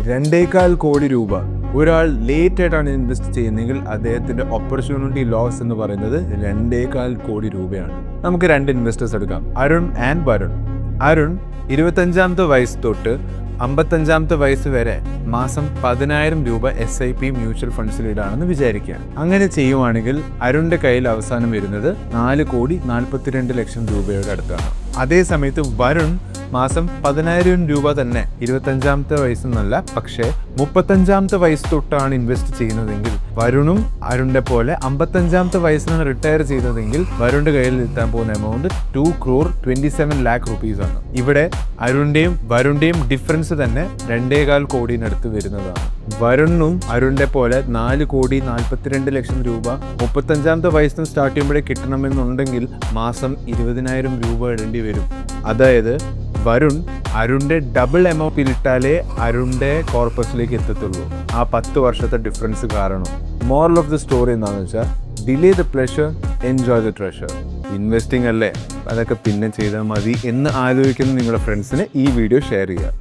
2.25 കോടി രൂപ ഒരാൾ ലേറ്റ് ആയിട്ടാണ് ഇൻവെസ്റ്റ് ചെയ്യുന്നതെങ്കിൽ അദ്ദേഹത്തിന്റെ ഓപ്പർച്യൂണിറ്റി ലോസ് എന്ന് പറയുന്നത് 2.25 കോടി രൂപയാണ്. നമുക്ക് 2 ഇൻവെസ്റ്റേഴ്സ് എടുക്കാം, അരുൺ ആൻഡ് വരുൺ. അരുൺ 25ാമത്തെ വയസ്സ് തൊട്ട് 55ാമത്തെ വയസ്സ് വരെ മാസം 10,000 രൂപ SIP മ്യൂച്വൽ ഫണ്ട്സിൽ ഇടാണെന്ന് വിചാരിക്കുക. അങ്ങനെ ചെയ്യുവാണെങ്കിൽ അരുണിന്റെ കയ്യിൽ അവസാനം വരുന്നത് 4,42,00,000 രൂപയുടെ അടുത്താണ്. അതേ സമയത്ത് വരുൺ മാസം 10,000 രൂപ തന്നെ 25ാമത്തെ വയസ്സെന്നല്ല, പക്ഷേ 35ാമത്തെ വയസ്സ് തൊട്ടാണ് ഇൻവെസ്റ്റ് ചെയ്യുന്നതെങ്കിൽ വരുണും അരുണിന്റെ പോലെ 55ാമത്തെ വയസ്സിനാണ് റിട്ടയർ ചെയ്തതെങ്കിൽ വരുണിന്റെ കയ്യിൽ എത്താൻ പോകുന്ന എമൗണ്ട് 2,27,00,000 rupees ആണ്. ഇവിടെ അരുണിന്റെയും വരുണിന്റെയും ഡിഫറൻസ് തന്നെ 2.25 കോടിനടുത്ത് വരുന്നതാണ്. വരുണും അരുണിന്റെ പോലെ 4,42,00,000 രൂപ 35ാമത്തെ വയസ്സിന് സ്റ്റാർട്ട് ചെയ്യുമ്പോഴേ കിട്ടണമെന്നുണ്ടെങ്കിൽ മാസം 20,000 രൂപ ഇടേണ്ടി വരും. അതായത് വരുൺ അരുണിന്റെ ഡബിൾ എമൗണ്ടിൽ ഇട്ടാലേ അരുണിന്റെ കോർപ്പസിലേക്ക് എത്തത്തുള്ളൂ. ആ 10 വർഷത്തെ ഡിഫറൻസ് കാരണം. മോറൽ ഓഫ് ദി സ്റ്റോറി എന്താണെന്ന് വെച്ചാൽ, delay the pleasure, enjoy the treasure. Investing അല്ലേ, അതൊക്കെ പിന്നെ ചെയ്താൽ മതി എന്ന് ആലോചിക്കുന്ന നിങ്ങളുടെ ഫ്രണ്ട്സിന് ഈ വീഡിയോ ഷെയർ ചെയ്യുക.